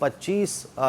25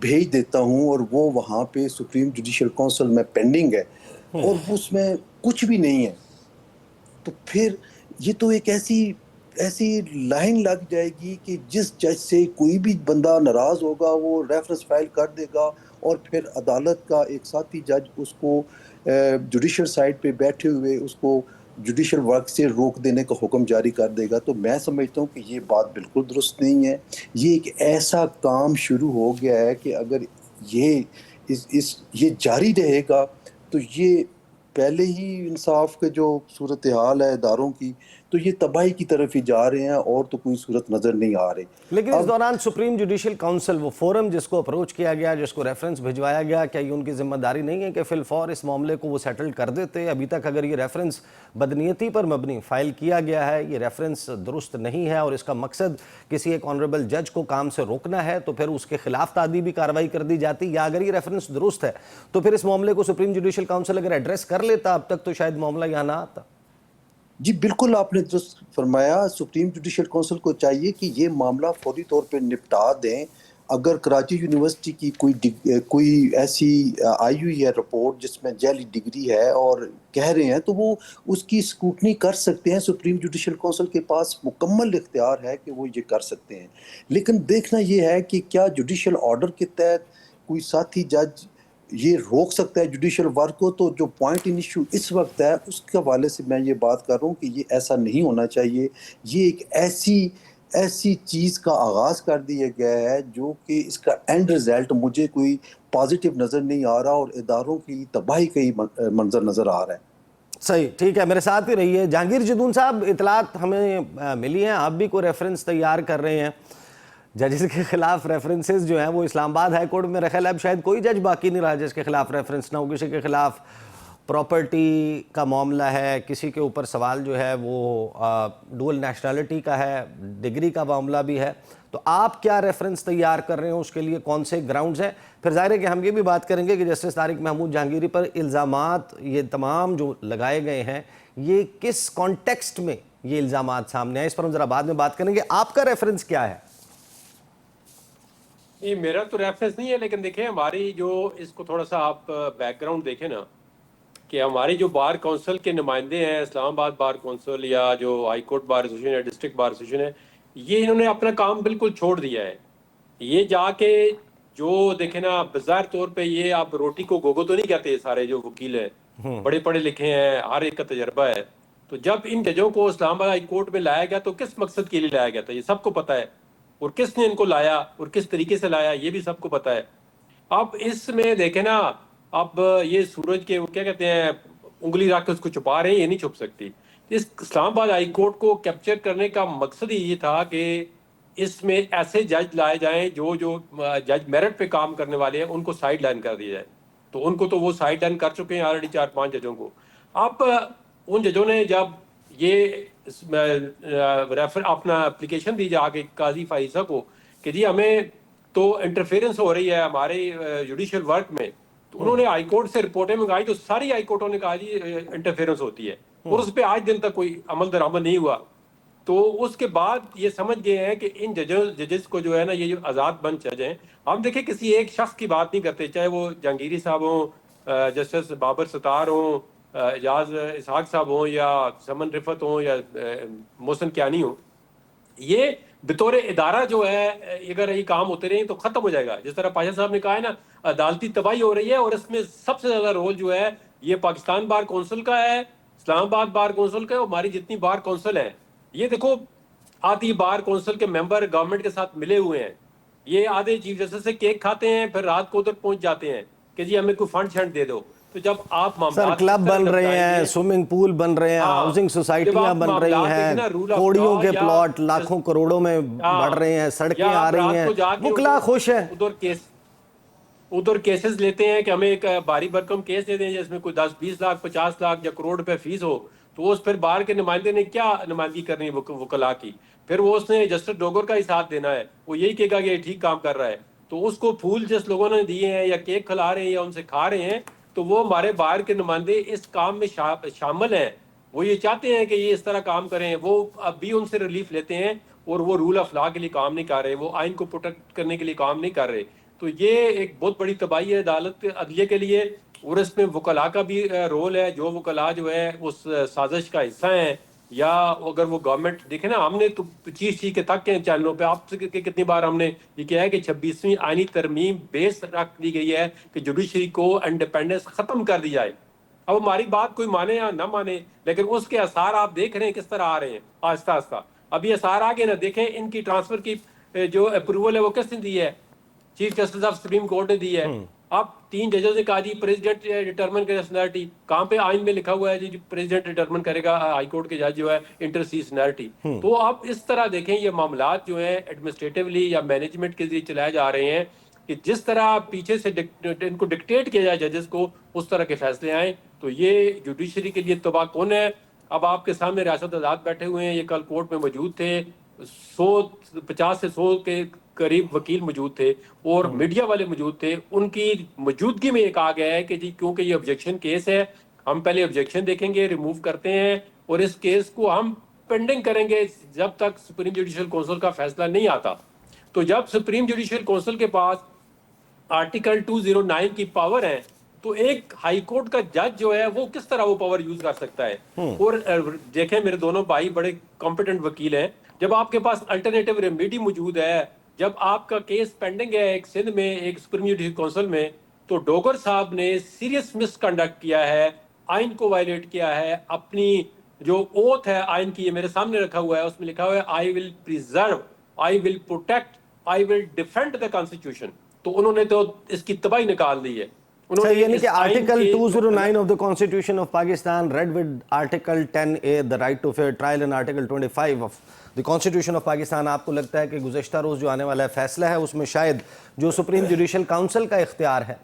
بھیج دیتا ہوں اور وہ وہاں پہ سپریم جوڈیشل کونسل میں پینڈنگ ہے اور اس میں کچھ بھی نہیں ہے، تو پھر یہ تو ایک ایسی لائن لگ جائے گی کہ جس جج سے کوئی بھی بندہ ناراض ہوگا وہ ریفرنس فائل کر دے گا، اور پھر عدالت کا ایک ساتھی جج اس کو جوڈیشل سائٹ پہ بیٹھے ہوئے اس کو جوڈیشل ورک سے روک دینے کا حکم جاری کر دے گا۔ تو میں سمجھتا ہوں کہ یہ بات بالکل درست نہیں ہے۔ یہ ایک ایسا کام شروع ہو گیا ہے کہ اگر یہ یہ جاری رہے گا تو یہ پہلے ہی انصاف کے جو صورتحال ہے اداروں کی، تو یہ تباہی کی طرف ہی جا رہے ہیں، اور تو کوئی صورت نظر نہیں آ رہی۔ لیکن اس دوران سپریم جوڈیشل کونسل، وہ فورم جس کو اپروچ کیا گیا، جس کو ریفرنس بھجوایا گیا، کیا یہ ان کی ذمہ داری نہیں ہے کہ فی الفور اس معاملے کو وہ سیٹل کر دیتے؟ ابھی تک اگر یہ ریفرنس بدنیتی پر مبنی فائل کیا گیا ہے، یہ ریفرنس درست نہیں ہے اور اس کا مقصد کسی ایک آنریبل جج کو کام سے روکنا ہے، تو پھر اس کے خلاف تعدیبی کارروائی کر دی جاتی، یا اگر یہ ریفرنس درست ہے تو پھر اس معاملے کو سپریم جوڈیشل کونسل اگر ایڈریس کر لیتا اب تک تو شاید معاملہ یہاں نہ آتا۔ جی بالکل آپ نے درست فرمایا، سپریم جوڈیشل کونسل کو چاہیے کہ یہ معاملہ فوری طور پہ نپٹا دیں۔ اگر کراچی یونیورسٹی کی کوئی ایسی آئی ہوئی ہے رپورٹ جس میں جعلی ڈگری ہے اور کہہ رہے ہیں، تو وہ اس کی اسکروٹنی کر سکتے ہیں۔ سپریم جوڈیشل کونسل کے پاس مکمل اختیار ہے کہ وہ یہ کر سکتے ہیں، لیکن دیکھنا یہ ہے کہ کیا جوڈیشل آرڈر کے تحت کوئی ساتھی جج یہ روک سکتا ہے جوڈیشل ورک کو؟ تو جو پوائنٹ ان ایشو اس وقت ہے اس کے حوالے سے میں یہ بات کر رہا ہوں کہ یہ ایسا نہیں ہونا چاہیے۔ یہ ایک ایسی چیز کا آغاز کر دیا گیا ہے جو کہ اس کا اینڈ رزلٹ مجھے کوئی پازیٹیو نظر نہیں آ رہا، اور اداروں کی تباہی کا ہی منظر نظر آ رہا ہے۔ صحیح، ٹھیک ہے، میرے ساتھ ہی رہیے۔ جہانگیر جدون صاحب، اطلاعات ہمیں ملی ہیں آپ بھی کوئی ریفرنس تیار کر رہے ہیں ججز کے خلاف۔ ریفرنسز جو ہیں وہ اسلام آباد ہائی کورٹ میں رکھا ہے، اب شاید کوئی جج باقی نہیں رہا جس کے خلاف ریفرنس نہ ہو۔ کسی کے خلاف پراپرٹی کا معاملہ ہے، کسی کے اوپر سوال جو ہے وہ ڈول نیشنلٹی کا ہے، ڈگری کا معاملہ بھی ہے، تو آپ کیا ریفرنس تیار کر رہے ہیں؟ اس کے لیے کون سے گراؤنڈز ہیں؟ پھر ظاہر ہے کہ ہم یہ بھی بات کریں گے کہ جسٹس طارق محمود جہانگیری پر الزامات یہ تمام جو لگائے گئے ہیں، یہ کس کانٹیکسٹ میں یہ الزامات سامنے آئے، اس پر ہم ذرا بعد میں بات کریں گے۔ آپ کا ریفرنس کیا ہے؟ نہیں، میرا تو ریفرنس نہیں ہے، لیکن دیکھیں ہماری جو اس کو تھوڑا سا آپ بیک گراؤنڈ دیکھیں نا، کہ ہماری جو بار کونسل کے نمائندے ہیں، اسلام آباد بار کونسل یا جو ہائی کورٹ بار ایسوسیشن ہے، ڈسٹرکٹ بار ایسوسیشن ہے، یہ انہوں نے اپنا کام بالکل چھوڑ دیا ہے۔ یہ جا کے جو دیکھیں نا، بظاہر طور پہ یہ آپ روٹی کو گوگو تو نہیں کہتے، سارے جو وکیل ہیں بڑے پڑھے لکھے ہیں، ہر ایک کا تجربہ ہے، تو جب ان ججوں کو اسلام آباد ہائی کورٹ میں لایا گیا تو کس مقصد کے لیے لایا گیا تھا یہ سب کو پتہ ہے، اور کس نے ان کو لایا اور کس طریقے سے لایا یہ بھی سب کو پتہ ہے۔ اب اس میں دیکھیں نا، اب یہ سورج کے وہ کیا کہتے ہیں، انگلی رکھ کے اس کو چھپا رہے ہیں، یہ نہیں چھپ سکتی۔ اس اسلام آباد ہائی کورٹ کو کیپچر کرنے کا مقصد ہی یہ تھا کہ اس میں ایسے جج لائے جائیں جو جج میرٹ پہ کام کرنے والے ہیں ان کو سائیڈ لائن کر دیا جائے، تو ان کو تو وہ سائیڈ لائن کر چکے ہیں آلریڈی 4-5 ججوں کو۔ اب ان ججوں نے جب یہ اپنا اپلیکیشن دی جا کے قاضی فائزہ کو کہ جی ہمیں تو انٹرفیئرنس ہو رہی ہے ہمارے جوڈیشل ورک میں، تو انہوں نے ہائی کورٹ سے رپورٹیں منگائی، تو ساری ہائی کورٹوں نے کہا جی انٹرفیئرنس ہوتی ہے، اور اس پہ آج دن تک کوئی عمل درآمد نہیں ہوا۔ تو اس کے بعد یہ سمجھ گئے ہیں کہ ان ججز کو جو ہے نا، یہ جو آزاد بند جج ہیں، ہم دیکھیں کسی ایک شخص کی بات نہیں کرتے، چاہے وہ جہانگیری صاحب ہوں، جسٹس بابر ستار ہوں، اعجاز اسحاق صاحب ہوں، یا سمن رفت ہوں، یا محسن کیانی ہوں، یہ بطور ادارہ جو ہے اگر یہ کام ہوتے رہے تو ختم ہو جائے گا۔ جس طرح پاشا صاحب نے کہا ہے نا، عدالتی تباہی ہو رہی ہے، اور اس میں سب سے زیادہ رول جو ہے یہ پاکستان بار کونسل کا ہے، اسلام آباد بار کونسل کا ہے، ہماری جتنی بار کونسل ہیں، یہ دیکھو آدھی بار کونسل کے ممبر گورنمنٹ کے ساتھ ملے ہوئے ہیں، یہ آدھے چیف جسٹس سے کیک کھاتے ہیں، پھر رات کو ادھر پہنچ جاتے ہیں کہ جی ہمیں کوئی فنڈ شنڈ دے دو۔ تو جب آپ سر معاملات کلب بن رہے ہیں، سوئمنگ پول بن رہے ہیں، ہاؤسنگ سوسائٹیاں بن رہی ہیں، کوڑیوں کے پلاٹ لاکھوں کروڑوں میں بڑھ رہے ہیں، سڑکیں آ رہی ہیں، وکلا خوش ہیں، ادھر کیسز لیتے ہیں کہ ہمیں ایک بھاری بھرکم کیس دے دیں جس میں کوئی 10-20 لاکھ 50 لاکھ یا کروڑ روپے فیس ہو، تو اس پھر باہر کے نمائندے نے کیا نمائندگی کرنی ہے وکلاء کی، پھر وہ اس نے جسٹس ڈوگر کا ہی ساتھ دینا ہے، وہ یہی کہے گا کہ یہ ٹھیک کام کر رہا ہے، تو اس کو پھول جس لوگوں نے دیے ہیں یا کیک کھلا رہے ہیں یا ان سے کھا رہے ہیں، تو وہ ہمارے باہر کے نمائندے اس کام میں شامل ہیں، وہ یہ چاہتے ہیں کہ یہ اس طرح کام کریں، وہ اب بھی ان سے ریلیف لیتے ہیں، اور وہ رول آف لا کے لیے کام نہیں کر رہے، وہ آئین کو پروٹیکٹ کرنے کے لیے کام نہیں کر رہے۔ تو تو یہ ایک بہت بڑی تباہی ہے عدالت عدلیہ کے لیے، اور اس میں وکلاء کا بھی رول ہے. جو وکلاء جو ہے اس سازش کا حصہ ہیں، یا اگر وہ گورنمنٹ دیکھیں نا، ہم نے تو چیز کے تک کے چینلوں پہ آپ سے کتنی بار ہم نے یہ کہا ہے کہ 26ویں آئینی ترمیم بیس رکھ دی گئی ہے کہ جوڈیشری کو انڈیپینڈنس ختم کر دی جائے. اب ہماری بات کوئی مانے یا نہ مانے، لیکن اس کے اثار آپ دیکھ رہے ہیں کس طرح آ رہے ہیں آہستہ آہستہ. اب یہ اثار آگے نہ دیکھیں، ان کی ٹرانسفر کی جو اپروول ہے وہ کس نے دی ہے؟ Chief justice of supreme court نے دی ہے. اب 3 ججز نے کہا جی پریزیڈنٹ ڈٹرمن کرے سینیرٹی. کہاں پہ آئین میں لکھا ہوا ہے جی پریزیڈنٹ ڈٹرمن کرے گا ہائی کورٹ کے جج جو ہے انٹرسی سینیرٹی؟ تو اب اس طرح دیکھیں یہ معاملات جو ہیں ایڈمنسٹریٹولی یا مینجمنٹ کے ذریعے چلائے جا رہے ہیں کہ جس طرح پیچھے سے ان کو ڈکٹیٹ کیا جائے ججز کو، اس طرح کے فیصلے آئیں. تو یہ جوڈیشری کے لیے تباہ کون ہے. اب آپ کے سامنے ریاست آزاد بیٹھے ہوئے ہیں، یہ کل کورٹ میں موجود تھے، 50 سے 100 کے قریب وکیل موجود تھے اور میڈیا والے موجود تھے. ان کی موجودگی میں یہ کہا گیا ہے کہ جی کیونکہ یہ آبجیکشن کیس ہے، ہم پہلے آبجیکشن دیکھیں گے، ریموو کرتے ہیں، اور اس کیس کو ہم پینڈنگ کریں گے جب تک سپریم جوڈیشل کونسل کا فیصلہ نہیں آتا. تو جب سپریم جوڈیشل کونسل کے پاس آرٹیکل 209 کی پاور ہے، تو ایک ہائی کورٹ کا جج جو ہے وہ کس طرح وہ پاور یوز کر سکتا ہے؟ اور دیکھیں میرے دونوں بھائی بڑے کمپیٹنٹ وکیل ہیں. جب آپ کے پاس الٹرنیٹیو ریمیڈی موجود ہے، جب آپ کا کیس پینڈنگ ہے ایک سندھ میں، ایک سپریم جوڈیشل کونسل میں، تو ڈوگر صاحب نے سیریس مس کنڈکٹ کیا ہے، آئین کو وائلیٹ کیا ہے. اپنی جو اوتھ ہے آئین کی، یہ میرے سامنے رکھا ہوا ہے، اس میں لکھا ہوا ہے I will preserve, I will protect, I will defend the constitution. تو انہوں نے تو اس کی تباہی نکال دی ہے. صحیح، یعنی کہ article 209 of the Constitution of Pakistan read with Article 10A the right to fair trial and Article 25 of the Constitution of Pakistan. آپ کو لگتا ہے کہ گزشتہ روز جو آنے والا فیصلہ ہے اس میں شاید جو سپریم جوڈیشل کاؤنسل کا اختیار ہے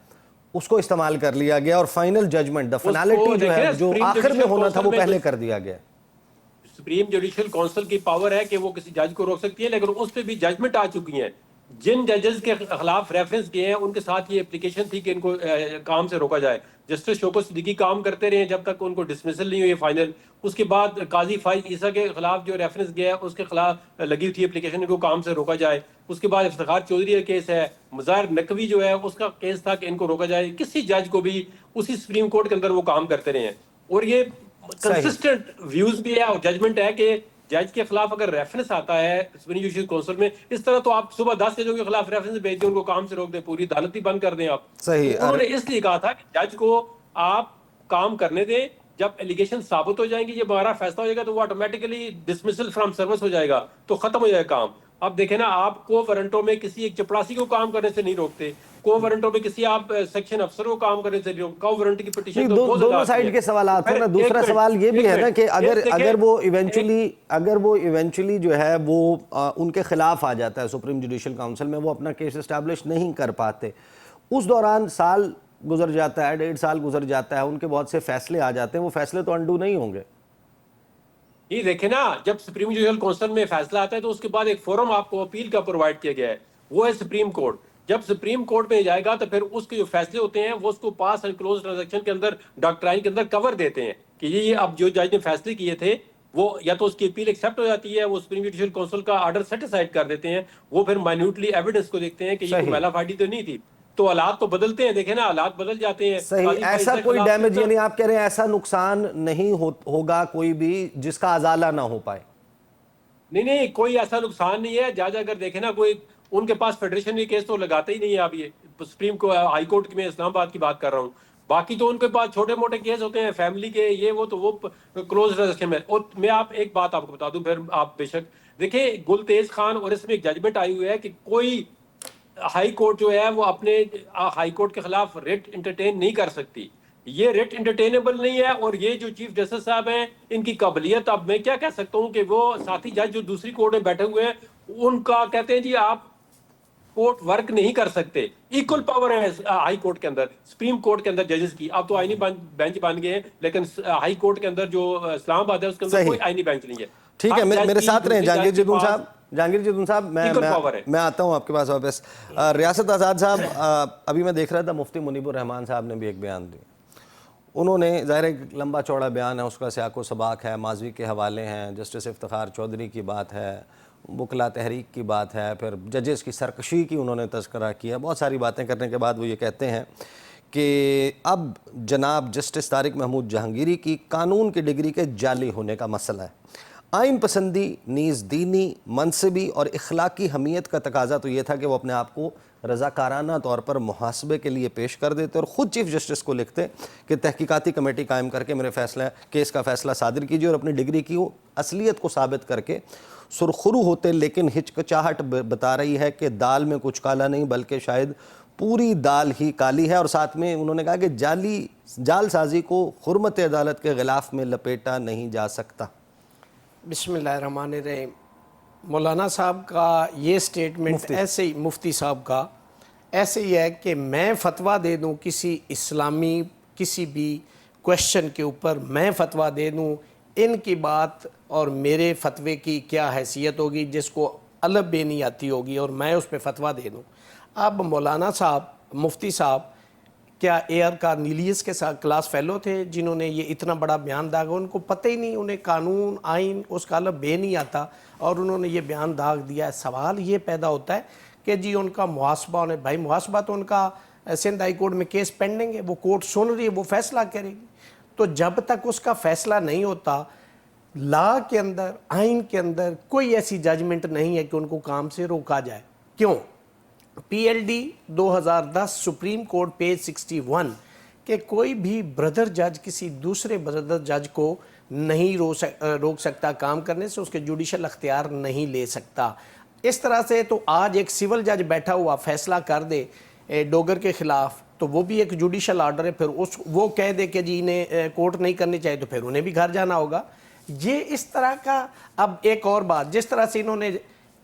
اس کو استعمال کر لیا گیا، اور فائنل ججمنٹ دا فنالٹی جو ہے جو آخر میں ہونا تھا وہ پہلے کر دیا گیا؟ سپریم جوڈیشل کونسل کی پاور ہے کہ وہ کسی جج کو روک سکتی ہے، لیکن اس پہ بھی ججمنٹ آ چکی ہیں. جن ججز کے خلاف ریفرنس کیے ہیں ان کے ساتھ یہ اپلیکیشن تھی کہ ان کو کام سے روکا جائے. جسٹس شوکت صدیقی کام کرتے رہے جب تک ان کو ڈسمسل نہیں ہوئی فائنل. اس کے بعد قاضی فائز عیسیٰ کے خلاف جو ریفرنس گیا ہے اس کے خلاف لگی تھی اپلیکیشن ان کو کام سے روکا جائے. اس کے بعد افتخار چودھری کا کیس ہے، مظاہر نقوی جو ہے اس کا کیس تھا کہ ان کو روکا جائے. کسی جج کو بھی اسی سپریم کورٹ کے اندر وہ کام کرتے رہے ہیں. اور یہ کنسسٹنٹ ویوز بھی ہے اور ججمنٹ ہے کہ جج کے خلاف اگر ریفرنس آتا ہے سپریم جوڈیشل کونسل میں، اس طرح تو آپ صبح 10 ججوں کے خلاف ریفرنس بھیج دیں، ان کو کام سے روک دیں، پوری عدالت ہی بند کر دیں آپ. صحیح. انہوں نے اس لیے کہا تھا کہ جج کو آپ کام کرنے دیں، جب ایلیگیشن ثابت ہو جائیں گی، جب ہمارا فیصلہ ہو جائے گا تو وہ آٹومیٹکلی ڈسمسل فرام سروس ہو جائے گا، تو ختم ہو جائے گا کام. اب دیکھیں نا، آپ کو وارنٹوں میں کسی ایک چپڑاسی کو کام کرنے سے نہیں روکتے، کو وارنٹوں میں کسی آپ سیکشن افسر کو کام کرنے سے نہیں روکتے. کو وارنٹ کی پٹیشن تو دونوں سائیڈ کے سوالات ہیں نا. دوسرا سوال یہ بھی ہے نا کہ اگر وہ ایونچولی جو ہے وہ ان کے خلاف آ جاتا ہے سپریم جوڈیشل کاؤنسل میں، وہ اپنا کیس اسٹیبلش نہیں کر پاتے، اس دوران سال گزر جاتا ہے، 1.5 سال گزر جاتا ہے، ان کے بہت سے فیصلے آ جاتے ہیں، وہ فیصلے تو انڈو نہیں ہوں گے. یہ دیکھیں نا، جب سپریم جوڈیشل کونسل میں فیصلہ آتا ہے تو اس کے بعد ایک فورم آپ کو اپیل کا پرووائڈ کیا گیا ہے، وہ ہے سپریم کورٹ. جب سپریم کورٹ میں جائے گا تو پھر اس کے جو فیصلے ہوتے ہیں وہ اس کو پاس اینڈ کلوز ٹرانزیکشن کے اندر ڈاکٹرائن کے اندر کور دیتے ہیں کہ یہ اب جو جج نے فیصلے کیے تھے وہ یا تو اس کی اپیل ایکسیپٹ ہو جاتی ہے، وہ سپریم جوڈیشل کونسل کا آرڈر سیٹ اسائڈ کر دیتے ہیں، وہ پھر مائنیوٹلی ایویڈنس کو دیکھتے ہیں کہ یہ کوئی میلا فائڈی تو نہیں تھی. تو حالات تو بدلتے ہیں، دیکھیں نا حالات بدل جاتے ہیں. صحیح. ایسا کوئی ڈیمیج، یعنی آپ کہہ رہے ہیں ایسا نقصان نہیں ہوگا کوئی بھی جس کا ازالہ نہ ہو پائے؟ نہیں، کوئی ایسا نقصان نہیں ہے. جج اگر دیکھیں نا، کوئی ان کے پاس فیڈریشن میں کیس تو لگاتے ہی نہیں ہے. اب یہ سپریم کو ہائی کورٹ میں اسلام آباد کی بات کر رہا ہوں، باقی تو ان کے پاس چھوٹے موٹے کیس ہوتے ہیں فیملی کے، یہ وہ تو وہ کلوز ٹرانزیکشن میں. اور میں ایک بات آپ کو بتا دوں، پھر آپ بے شک دیکھیں گل تیز خان، اور اس میں ایک ججمنٹ آئی ہوئی ہے کہ کوئی ہائی کورٹ جو ہے وہ اپنے ہائی کورٹ کے خلاف ریٹ انٹرٹین نہیں کر سکتی. یہ ریٹ انٹرٹینیبل نہیں ہے. اور یہ جو چیف جسٹس صاحب ہیں ان کی قابلیت، اب میں کیا کہہ سکتا ہوں کہ وہ ساتھی جج جو دوسری کورٹ میں بیٹھے ہوئے ہیں ان کا کہتے ہیں جی آپ کورٹ ورک نہیں کر سکتے. ایکول پاور ہے ہائی کورٹ کے اندر، سپریم کورٹ کے اندر ججز کی. اب تو آئینی بینچ بن گئے ہیں، لیکن ہائی کورٹ کے اندر جو اسلام آباد ہے اس کے اندر کوئی آئینی بینچ نہیں ہے. ٹھیک ہے، میرے ساتھ رہیں جہانگیر جیتون صاحب. میں آتا ہوں آپ کے پاس واپس. ریاست آزاد صاحب، ابھی میں دیکھ رہا تھا مفتی منیب الرحمان صاحب نے بھی ایک بیان دیا. انہوں نے ظاہر ایک لمبا چوڑا بیان ہے، اس کا سیاق و سباق ہے، ماضی کے حوالے ہیں، جسٹس افتخار چودھری کی بات ہے، وکلاء تحریک کی بات ہے، پھر ججز کی سرکشی کی انہوں نے تذکرہ کیا. بہت ساری باتیں کرنے کے بعد وہ یہ کہتے ہیں کہ اب جناب جسٹس طارق محمود جہانگیری کی قانون کی ڈگری کے جعلی ہونے کا مسئلہ ہے. آئین پسندی نیز دینی، منصبی اور اخلاقی حمیت کا تقاضا تو یہ تھا کہ وہ اپنے آپ کو رضاکارانہ طور پر محاسبے کے لیے پیش کر دیتے اور خود چیف جسٹس کو لکھتے کہ تحقیقاتی کمیٹی قائم کر کے میرے کیس کا فیصلہ صادر کیجیے اور اپنی ڈگری کی اصلیت کو ثابت کر کے سرخرو ہوتے. لیکن ہچکچاہٹ بتا رہی ہے کہ دال میں کچھ کالا نہیں بلکہ شاید پوری دال ہی کالی ہے. اور ساتھ میں انہوں نے کہا کہ جال سازی کو حرمت عدالت کے غلاف میں لپیٹا نہیں جا سکتا. بسم اللہ الرحمن الرحیم. مولانا صاحب کا یہ سٹیٹمنٹ ایسے ہی، مفتی صاحب کا ایسے ہی ہے کہ میں فتویٰ دے دوں کسی اسلامی کسی بھی کویشچن کے اوپر، میں فتویٰ دے دوں، ان کی بات اور میرے فتوے کی کیا حیثیت ہوگی جس کو الب بھی نہیں آتی ہوگی اور میں اس پہ فتویٰ دے دوں. اب مولانا صاحب، مفتی صاحب کیا AR کارنیلیس کے ساتھ کلاس فیلو تھے جنہوں نے یہ اتنا بڑا بیان داغا؟ ان کو پتہ ہی نہیں، انہیں قانون آئین اس کا الب بے نہیں آتا اور انہوں نے یہ بیان داغ دیا ہے. سوال یہ پیدا ہوتا ہے کہ جی ان کا محاسبہ ہونے، بھائی محاسبہ تو ان کا سندھ ہائی کورٹ میں کیس پینڈنگ ہے، وہ کورٹ سن رہی ہے، وہ فیصلہ کرے گی. تو جب تک اس کا فیصلہ نہیں ہوتا، لا کے اندر، آئین کے اندر کوئی ایسی ججمنٹ نہیں ہے کہ ان کو کام سے روکا جائے. کیوں؟ PLD 2010 سپریم کورٹ پیج 61 کہ کوئی بھی بردر جج کسی دوسرے بردر جج کو نہیں روک سکتا کام کرنے سے، اس کے جوڈیشل اختیار نہیں لے سکتا. اس طرح سے تو آج ایک سول جج بیٹھا ہوا فیصلہ کر دے ڈوگر کے خلاف تو وہ بھی ایک جوڈیشل آرڈر ہے، پھر وہ کہہ دے کہ جی انہیں کورٹ نہیں کرنی چاہیے تو پھر انہیں بھی گھر جانا ہوگا. یہ اس طرح کا. اب ایک اور بات، جس طرح سے انہوں نے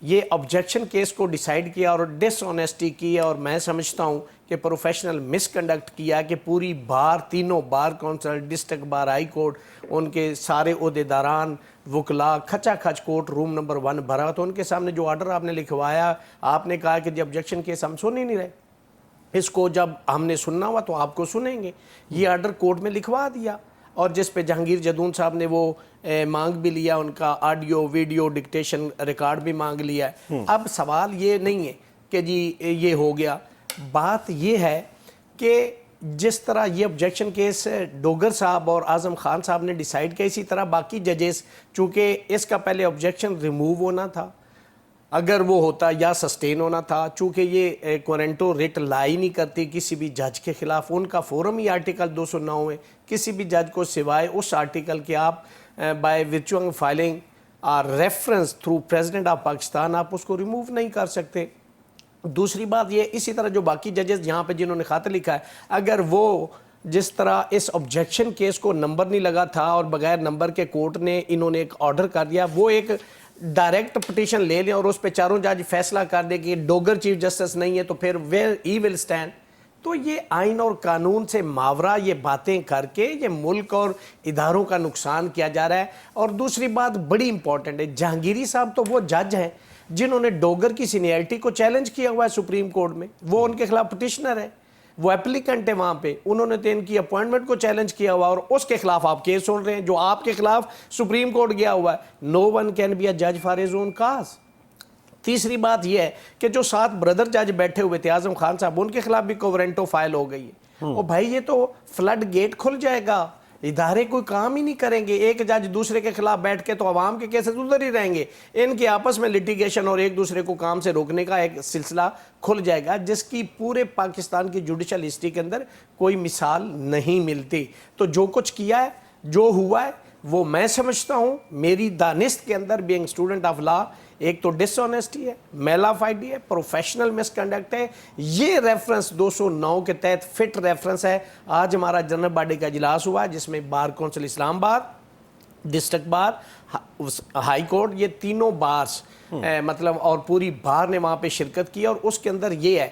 یہ آبجیکشن کیس کو ڈیسائیڈ کیا اور ڈس آنیسٹی کی، اور میں سمجھتا ہوں کہ پروفیشنل مس کنڈکٹ کیا کہ پوری بار، تینوں bar council, district bar, high court, ان کے سارے عہدیداران، وکلاء کھچا کھچ کورٹ روم نمبر 1 بھرا. تو ان کے سامنے جو آرڈر آپ نے لکھوایا، آپ نے کہا کہ جب آبجیکشن کیس ہم سن ہی نہیں رہے، اس کو جب ہم نے سننا ہوا تو آپ کو سنیں گے. یہ آرڈر کورٹ میں لکھوا دیا اور جس پہ جہانگیر جدون صاحب نے وہ مانگ بھی لیا، ان کا آڈیو ویڈیو ڈکٹیشن ریکارڈ بھی مانگ لیا ہے. اب سوال یہ نہیں ہے کہ جی یہ ہو گیا، بات یہ ہے کہ جس طرح یہ آبجیکشن کیس ڈوگر صاحب اور اعظم خان صاحب نے ڈیسائیڈ کیا، اسی طرح باقی ججز، چونکہ اس کا پہلے آبجیکشن ریموو ہونا تھا اگر وہ ہوتا، یا سسٹین ہونا تھا، چونکہ یہ کوارنٹو ریٹ لائی نہیں کرتی کسی بھی جج کے خلاف. ان کا فورم ہی آرٹیکل 209 ہے، کسی بھی جج کو سوائے اس آرٹیکل کے آپ بائی ورچوئل فائلنگ اور reference through president of Pakistan آپ اس کو ریموو نہیں کر سکتے. دوسری بات یہ، اسی طرح جو باقی ججز یہاں پہ جنہوں نے خط لکھا ہے، اگر وہ جس طرح اس آبجیکشن کیس کو نمبر نہیں لگا تھا اور بغیر نمبر کے کورٹ نے انہوں نے ایک آرڈر کر دیا، وہ ایک ڈائریکٹ پٹیشن لے لیں اور اس پہ چاروں جج فیصلہ کر دے کہ ڈوگر چیف جسٹس نہیں ہے تو پھر ویئر ہی ول اسٹینڈ. تو یہ آئین اور قانون سے ماورا یہ باتیں کر کے یہ ملک اور اداروں کا نقصان کیا جا رہا ہے. اور دوسری بات بڑی امپورٹنٹ ہے، جہانگیری صاحب تو وہ جج ہیں جنہوں نے ڈوگر کی سینیئرٹی کو چیلنج کیا ہوا ہے سپریم کورٹ میں، وہ ان کے خلاف پٹیشنر ہے، وہ اپلیکنٹ ہے وہاں پہ، انہوں نے تو ان کی اپوائنٹمنٹ کو چیلنج کیا ہوا اور اس کے خلاف آپ کیس سن رہے ہیں جو آپ کے خلاف سپریم کورٹ گیا ہوا ہے. نو ون کین بی اے جج فار ہز اون کاز. تیسری بات یہ ہے کہ جو 7 بردر جج بیٹھے ہوئے تھے اعظم خان صاحب، ان کے خلاف بھی کوورنٹو فائل ہو گئی ہے. اور بھائی یہ تو فلڈ گیٹ کھل جائے گا، ادارے کوئی کام ہی نہیں کریں گے. ایک جج دوسرے کے خلاف بیٹھ کے تو عوام کے کیسز ادھر ہی رہیں گے، ان کے آپس میں لٹیگیشن اور ایک دوسرے کو کام سے روکنے کا ایک سلسلہ کھل جائے گا جس کی پورے پاکستان کی جوڈیشل ہسٹری کے اندر کوئی مثال نہیں ملتی. تو جو کچھ کیا ہے، جو ہوا ہے، وہ میں سمجھتا ہوں میری دانست کے اندر بینگ اسٹوڈنٹ آف لا، ایک تو ڈس آنیسٹی ہے، میلا فائڈی ہے، پروفیشنل مس کنڈکٹ ہے. یہ ریفرنس 209 کے تحت فٹ ریفرنس ہے. آج ہمارا جنرل باڈی کا اجلاس ہوا ہے جس میں بار کونسل اسلام آباد، ڈسٹرکٹ بار، ہائی کورٹ، یہ تینوں بارس مطلب اور پوری بار نے وہاں پہ شرکت کی. اور اس کے اندر یہ ہے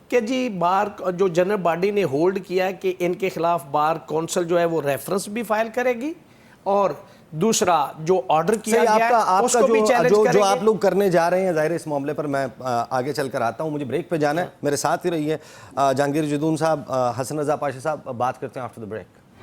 کہ جی بار جو جنرل باڈی نے ہولڈ کیا ہے کہ ان کے خلاف بار کونسل جو ہے وہ ریفرنس بھی فائل کرے گی اور دوسرا جو آرڈر کیا گیا ہے اس کو بھی چیلنج کریں گے. جو آپ لوگ کرنے جا رہے ہیں ظاہر اس معاملے پر میں آگے چل کر آتا ہوں، مجھے بریک پہ جانا ہے، میرے ساتھ ہی رہیے. جہانگیر جدون صاحب، حسن رضا پاشا صاحب، بات کرتے ہیں آفٹر دی بریک.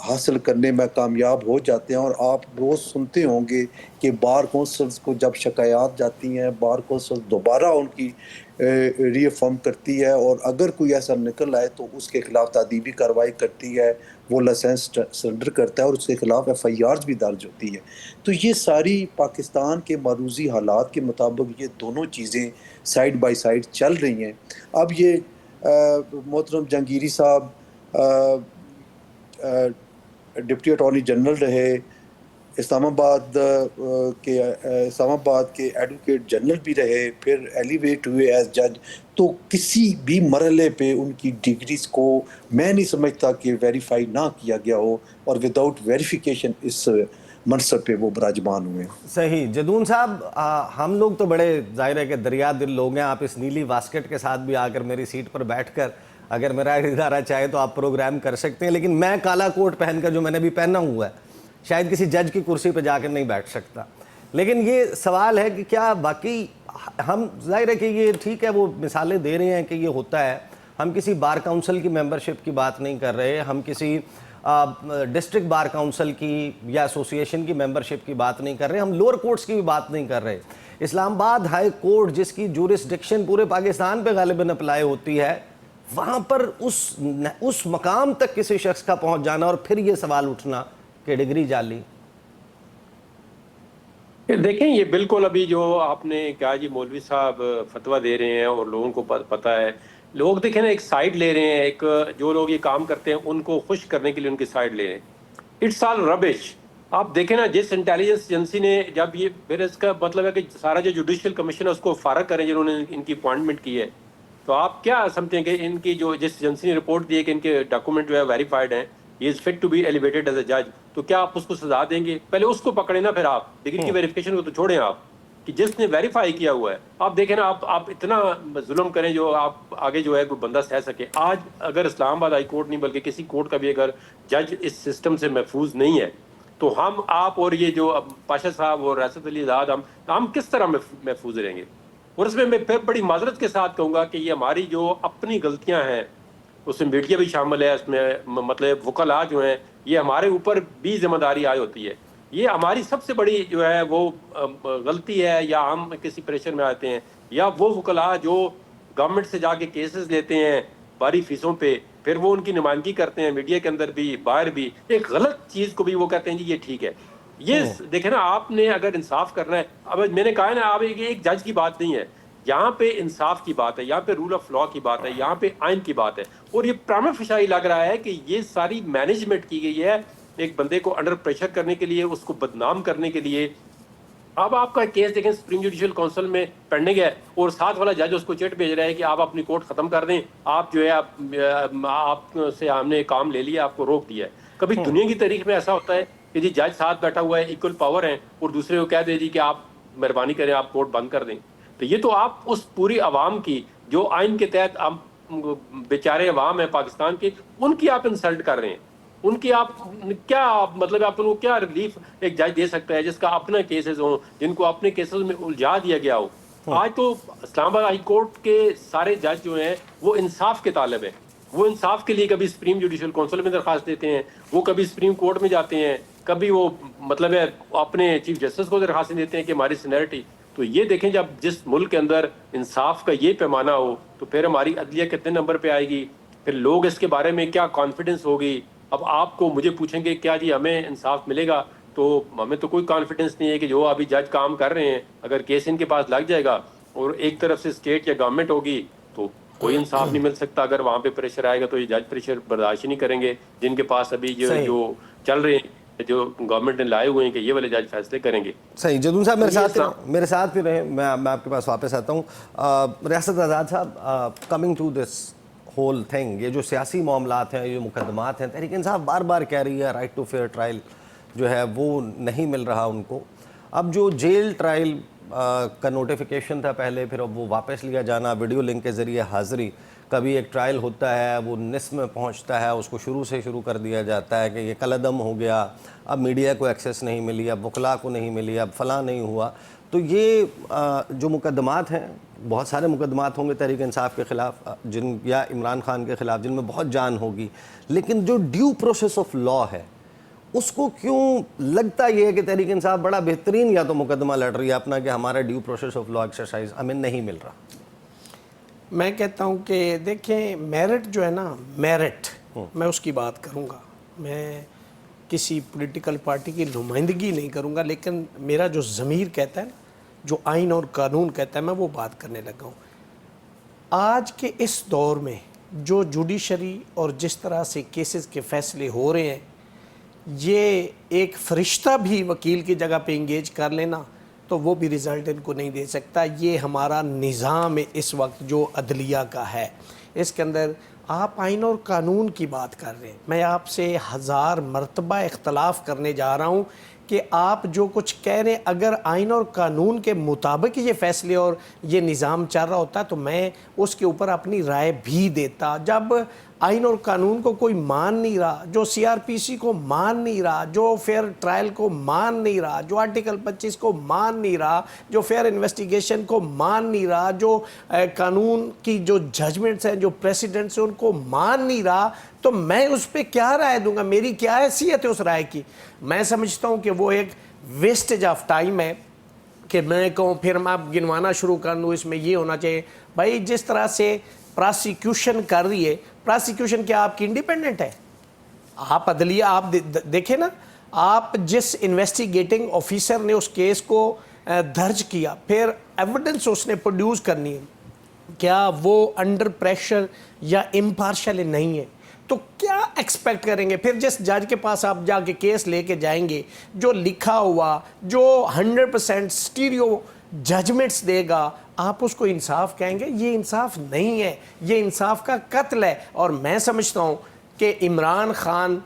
حاصل کرنے میں کامیاب ہو جاتے ہیں. اور آپ روز سنتے ہوں گے کہ بار کونسلز کو جب شکایات جاتی ہیں، بار کونسل دوبارہ ان کی ری افرم کرتی ہے، اور اگر کوئی ایسا نکل آئے تو اس کے خلاف تادیبی کارروائی کرتی ہے، وہ لائسنس سرنڈر کرتا ہے اور اس کے خلاف ایف آئی آرز بھی درج ہوتی ہے. تو یہ ساری پاکستان کے معروضی حالات کے مطابق یہ دونوں چیزیں سائیڈ بائی سائیڈ چل رہی ہیں. اب یہ محترم جہانگیری صاحب ڈپٹی اٹارنی جنرل رہے، اسلام آباد کے ایڈوکیٹ جنرل بھی رہے، پھر ایلیویٹ ہوئے ایز جج. تو کسی بھی مرحلے پہ ان کی ڈگریز کو میں نہیں سمجھتا کہ ویریفائی نہ کیا گیا ہو، اور وداؤٹ ویریفیکیشن اس منصب پہ وہ براجمان ہوئے. صحیح. جدون صاحب، ہم لوگ تو بڑے ظاہر ہے کہ دریا دل لوگ ہیں. آپ اس نیلی واسکٹ کے ساتھ بھی آ کر میری سیٹ پر بیٹھ کر اگر میرا ادارہ چاہے تو آپ پروگرام کر سکتے ہیں، لیکن میں کالا کوٹ پہن کر جو میں نے بھی پہنا ہوا ہے شاید کسی جج کی کرسی پہ جا کر نہیں بیٹھ سکتا. لیکن یہ سوال ہے کہ کیا واقعی ہم، ظاہر ہے کہ یہ ٹھیک ہے وہ مثالیں دے رہے ہیں کہ یہ ہوتا ہے، ہم کسی بار کونسل کی ممبرشپ کی بات نہیں کر رہے، ہم کسی ڈسٹرکٹ بار کونسل کی یا ایسوسیشن کی ممبرشپ کی بات نہیں کر رہے، ہم لوور کورٹس کی بھی بات نہیں کر رہے. اسلام آباد ہائی کورٹ جس کی جورسڈکشن پورے پاکستان پہ غالباً اپلائی ہوتی ہے، وہاں پر اس مقام تک کسی شخص کا پہنچ جانا اور پھر یہ سوال اٹھنا کہ ڈگری جعلی. دیکھیں یہ بالکل ابھی جو آپ نے کہا جی مولوی صاحب فتویٰ دے رہے ہیں اور لوگوں کو پتہ ہے، لوگ دیکھیں نا ایک سائڈ لے رہے ہیں، ایک جو لوگ یہ کام کرتے ہیں ان کو خوش کرنے کے لیے ان کی سائڈ لے رہے ہیں. اٹس آل ربش. آپ دیکھیں نا جس انٹیلیجنس ایجنسی نے جب یہ، پھر اس کا مطلب ہے کہ سارا جو جوڈیشل کمیشن ہے اس کو فارغ کریں جنہوں نے ان کی اپوائنٹمنٹ کی ہے. تو آپ کیا سمجھتے ہیں کہ ان کی جو جس ایجنسی نے رپورٹ دی ہے کہ ان کے ڈاکومنٹ جو ہے ویریفائڈ ہیں، he is fit to be elevated as a جج، تو کیا آپ اس کو سزا دیں گے؟ پہلے اس کو پکڑیں نا، پھر آپ ڈگری کی ویریفیکیشن کو تو چھوڑیں آپ، کہ جس نے ویریفائی کیا ہوا ہے. آپ دیکھیں نا، آپ اتنا ظلم کریں جو آپ آگے جو ہے کوئی بندہ سہ سکے. آج اگر اسلام آباد ہائی کورٹ نہیں بلکہ کسی کورٹ کا بھی اگر جج اس سسٹم سے محفوظ نہیں ہے تو ہم آپ اور یہ جو پاشا صاحب اور ریاست علی آزاد ہم کس طرح محفوظ رہیں گے؟ اور اس میں پھر بڑی معذرت کے ساتھ کہوں گا کہ یہ ہماری جو اپنی غلطیاں ہیں، اس میں میڈیا بھی شامل ہے، اس میں مطلب وکلاء جو ہیں، یہ ہمارے اوپر بھی ذمہ داری آئی ہوتی ہے. یہ ہماری سب سے بڑی جو ہے وہ غلطی ہے، یا ہم کسی پریشر میں آتے ہیں، یا وہ وکلاء جو گورنمنٹ سے جا کے کیسز لیتے ہیں باری فیسوں پہ، پھر وہ ان کی نمائندگی کرتے ہیں میڈیا کے اندر بھی باہر بھی، ایک غلط چیز کو بھی وہ کہتے ہیں جی یہ ٹھیک ہے. یہ دیکھیں نا، آپ نے اگر انصاف کرنا ہے، اب میں نے کہا ہے نا، آپ ایک جج کی بات نہیں ہے یہاں پہ، انصاف کی بات ہے یہاں پہ، رول آف لا کی بات ہے یہاں پہ، آئین کی بات ہے. اور یہ پرامہ فشاری لگ رہا ہے کہ یہ ساری مینجمنٹ کی گئی ہے ایک بندے کو انڈر پریشر کرنے کے لیے، اس کو بدنام کرنے کے لیے. اب آپ کا کیس دیکھیں سپریم جوڈیشل کونسل میں پینڈنگ ہے، اور ساتھ والا جج اس کو چٹ بھیج رہا ہے کہ آپ اپنی کورٹ ختم کر دیں، آپ جو ہے آپ سے ہم نے کام لے لیا، آپ کو روک دیا ہے. کبھی دنیا کی تاریخ میں ایسا ہوتا ہے کہ جی جج ساتھ بیٹھا ہوا ہے، ایکول پاور ہیں، اور دوسرے کو کہہ دے جی کہ آپ مہربانی کریں آپ کورٹ بند کر دیں؟ تو یہ تو آپ اس پوری عوام کی جو آئین کے تحت بیچارے عوام ہیں پاکستان کے، ان کی آپ انسلٹ کر رہے ہیں. ان کی آپ کیا مطلب، آپ ان کو کیا ریلیف ایک جج دے سکتا ہے جس کا اپنا کیسز ہوں، جن کو اپنے کیسز میں الجھا دیا گیا ہو؟ آج تو اسلام آباد ہائی کورٹ کے سارے جج جو ہیں وہ انصاف کے طالب ہیں. وہ انصاف کے لیے کبھی سپریم جوڈیشل کونسل میں درخواست دیتے ہیں، وہ کبھی سپریم کورٹ میں جاتے ہیں، کبھی وہ مطلب ہے اپنے چیف جسٹس کو درخواستیں دیتے ہیں کہ ہماری سینیرٹی. تو یہ دیکھیں جب جس ملک کے اندر انصاف کا یہ پیمانہ ہو تو پھر ہماری عدلیہ کتنے نمبر پہ آئے گی؟ پھر لوگ اس کے بارے میں کیا کانفیڈنس ہوگی؟ اب آپ کو مجھے پوچھیں گے کیا جی ہمیں انصاف ملے گا، تو ہمیں تو کوئی کانفیڈنس نہیں ہے کہ جو ابھی جج کام کر رہے ہیں اگر کیس ان کے پاس لگ جائے گا اور ایک طرف سے اسٹیٹ یا گورنمنٹ ہوگی تو کوئی انصاف نہیں مل سکتا. اگر وہاں پہ پریشر آئے گا تو یہ جج پریشر برداشت نہیں کریں گے جن کے پاس ابھی جو چل رہے ہیں، جو گورنمنٹ نے لائے ہوئے ہیں کہ یہ والے جج فیصلے کریں گے. صحیح. جدون صاحب میرے ساتھ بھی رہیں، میں آپ کے پاس واپس آتا ہوں. ریاست آزاد صاحب، coming to this whole thing, یہ جو سیاسی معاملات ہیں، یہ مقدمات ہیں، تحریک انصاف بار بار کہہ رہی ہے رائٹ ٹو فیئر ٹرائل جو ہے وہ نہیں مل رہا ان کو. اب جو جیل ٹرائل کا نوٹیفیکیشن تھا پہلے، پھر اب وہ واپس لیا جانا، ویڈیو لنک کے ذریعے حاضری، کبھی ایک ٹرائل ہوتا ہے وہ نصف میں پہنچتا ہے، اس کو شروع سے شروع کر دیا جاتا ہے کہ یہ کالعدم ہو گیا، اب میڈیا کو ایکسیس نہیں ملی، اب وکلاء کو نہیں ملی، اب فلاں نہیں ہوا. تو یہ جو مقدمات ہیں، بہت سارے مقدمات ہوں گے تحریک انصاف کے خلاف جن یا عمران خان کے خلاف جن میں بہت جان ہوگی، لیکن جو ڈیو پروسیس آف لا ہے اس کو کیوں لگتا یہ ہے کہ تحریک انصاف بڑا بہترین یا تو مقدمہ لڑ رہی ہے اپنا کہ ہمارا due process of law exercise ہمیں نہیں مل رہا؟ میں کہتا ہوں کہ دیکھیں میرٹ جو ہے نا، میرٹ میں اس کی بات کروں گا، میں کسی پولیٹیکل پارٹی کی نمائندگی نہیں کروں گا، لیکن میرا جو ضمیر کہتا ہے نا، جو آئین اور قانون کہتا ہے، میں وہ بات کرنے لگا ہوں۔ آج کے اس دور میں جو جوڈیشری اور جس طرح سے کیسز کے فیصلے ہو رہے ہیں، یہ ایک فرشتہ بھی وکیل کی جگہ پہ انگیج کر لینا تو وہ بھی رزلٹ ان کو نہیں دے سکتا۔ یہ ہمارا نظام اس وقت جو عدلیہ کا ہے، اس کے اندر آپ آئین اور قانون کی بات کر رہے ہیں، میں آپ سے 1000 مرتبہ اختلاف کرنے جا رہا ہوں کہ آپ جو کچھ کہہ رہے ہیں، اگر آئین اور قانون کے مطابق یہ فیصلے اور یہ نظام چل رہا ہوتا تو میں اس کے اوپر اپنی رائے بھی دیتا۔ جب آئین اور قانون کو کوئی مان نہیں رہا، جو سی آر پی سی کو مان نہیں رہا، جو فیئر ٹرائل کو مان نہیں رہا، جو آرٹیکل 25 کو مان نہیں رہا، جو فیئر انویسٹیگیشن کو مان نہیں رہا، جو قانون کی جو ججمنٹس ہیں، جو پریسیڈنٹس ہیں، ان کو مان نہیں رہا، تو میں اس پہ کیا رائے دوں گا؟ میری کیا حیثیت ہے اس رائے کی؟ میں سمجھتا ہوں کہ وہ ایک ویسٹیج آف ٹائم ہے کہ میں کہوں پھر میں اب گنوانا شروع کر دوں اس میں یہ ہونا چاہیے۔ بھائی جس طرح سے پراسیکیوشن کر رہی ہے، پراسیکیوشن کیا آپ کی انڈیپینڈنٹ ہے؟ آپ عدلیہ آپ دیکھیں نا، آپ جس انویسٹیگیٹنگ آفیسر نے اس کیس کو درج کیا، پھر ایویڈنس اس نے پروڈیوس کرنی ہے، کیا وہ انڈر پریشر یا امپارشل نہیں ہے؟ تو کیا ایکسپیکٹ کریں گے؟ پھر جس جج کے پاس آپ جا کے کیس لے کے جائیں گے، جو لکھا ہوا، جو 100% سٹیریو ججمنٹس دے گا، آپ اس کو انصاف کہیں گے؟ یہ انصاف نہیں ہے، یہ انصاف کا قتل ہے۔ اور میں سمجھتا ہوں کہ عمران خان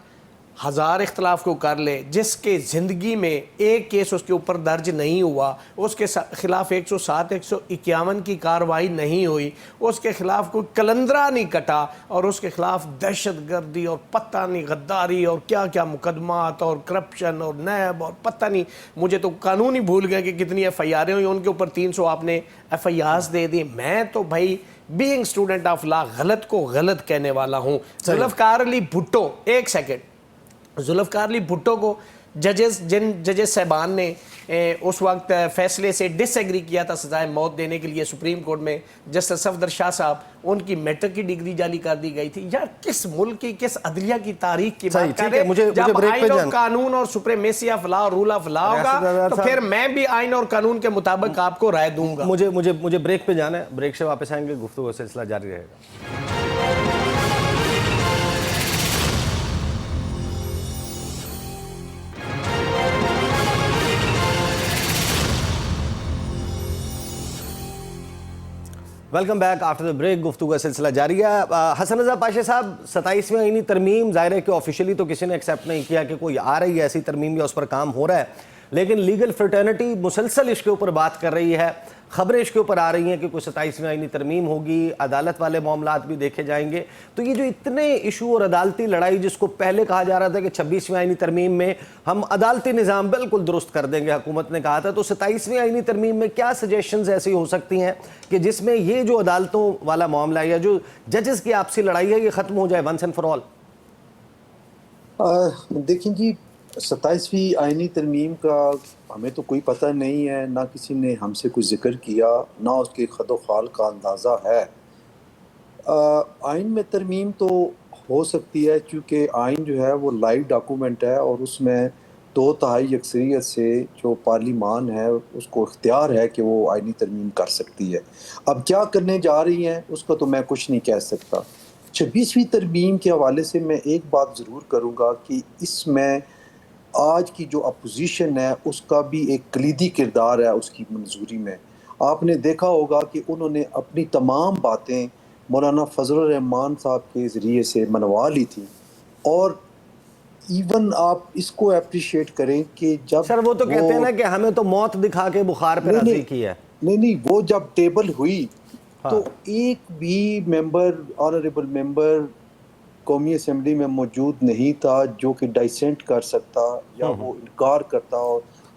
1000 اختلاف کو کر لے، جس کے زندگی میں ایک کیس اس کے اوپر درج نہیں ہوا، اس کے خلاف 107 151 کی کارروائی نہیں ہوئی، اس کے خلاف کوئی کلندرہ نہیں کٹا، اور اس کے خلاف دہشت گردی اور پتہ نہیں غداری اور کیا کیا مقدمات اور کرپشن اور نیب اور پتہ نہیں، مجھے تو قانون ہی بھول گئے کہ کتنی ایف آئی آریں ہوئی، ان کے اوپر 300 آپ نے ایف آئی آرز دے دی۔ میں تو بھائی بینگ اسٹوڈنٹ آف لا غلط کو غلط کہنے والا ہوں۔ ذوالفقار علی بھٹو، ایک سیکنڈ، ذوالفقار علی بھٹو کو جن ججز صاحبان نے اس وقت فیصلے سے ڈس ایگری کیا تھا سزائے موت دینے کے لیے سپریم کورٹ میں، جسٹس صفدر شاہ صاحب، ان کی میٹرک کی ڈگری جعلی کر دی گئی تھی۔ یار کس ملک کی، کس عدلیہ کی تاریخ کی بات کر رہے ہیں؟ جب آئین اور قانون اور سپریمیسی آف لا اور رول آف لا ہوگا تو پھر میں بھی آئین اور قانون کے مطابق آپ کو رائے دوں گا۔ مجھے بریک پہ جانا ہے، بریک سے واپس آئیں گے، گفتگو کا سلسلہ جاری رہے گا۔ Welcome back after the break, گفتگو کا سلسلہ جاری ہے۔ حسن رضا پاشا صاحب، 27ویں آئینی ترمیم ظاہر ہے کہ آفیشلی تو کسی نے ایکسیپٹ نہیں کیا کہ کوئی آ رہی ہے ایسی ترمیم یا اس پر کام ہو رہا ہے، لیکن لیگل فرٹرنٹی مسلسل اس کے اوپر بات کر رہی ہے، خبریں اس کے اوپر آ رہی ہیں کہ کوئی 27ویں آئینی ترمیم ہوگی، عدالت والے معاملات بھی دیکھے جائیں گے۔ تو یہ جو اتنے ایشو اور عدالتی لڑائی، جس کو پہلے کہا جا رہا تھا کہ 26ویں آئینی ترمیم میں ہم عدالتی نظام بالکل درست کر دیں گے، حکومت نے کہا تھا، تو 27ویں آئینی ترمیم میں کیا سجیشنز ایسی ہو سکتی ہیں کہ جس میں یہ جو عدالتوں والا معاملہ ہے یا جو ججز کی آپسی لڑائی ہے یہ ختم ہو جائے ونس اینڈ فار آل؟ دیکھیں جی، 27ویں آئینی ترمیم کا ہمیں تو کوئی پتہ نہیں ہے، نہ کسی نے ہم سے کوئی ذکر کیا، نہ اس کے خد و خال کا اندازہ ہے۔ آئین میں ترمیم تو ہو سکتی ہے کیونکہ آئین جو ہے وہ لائیو ڈاکومنٹ ہے، اور اس میں 2/3 اکثریت سے جو پارلیمان ہے اس کو اختیار ہے کہ وہ آئینی ترمیم کر سکتی ہے۔ اب کیا کرنے جا رہی ہیں اس کا تو میں کچھ نہیں کہہ سکتا۔ 26ویں ترمیم کے حوالے سے میں ایک بات ضرور کروں گا کہ اس میں آج کی جو اپوزیشن ہے اس کا بھی ایک کلیدی کردار ہے اس کی منظوری میں۔ آپ نے دیکھا ہوگا کہ انہوں نے اپنی تمام باتیں مولانا فضل الرحمان صاحب کے ذریعے سے منوا لی تھی، اور ایون آپ اس کو اپریشیٹ کریں کہ جب سر وہ تو کہتے ہیں نا کہ ہمیں تو موت دکھا کے بخار پہ راضی کی ہے۔ نہیں، وہ جب ٹیبل ہوئی تو ایک بھی ممبر، آنریبل ممبر قومی اسمبلی میں موجود نہیں تھا جو کہ ڈائسینٹ کر سکتا یا وہ انکار کرتا، اور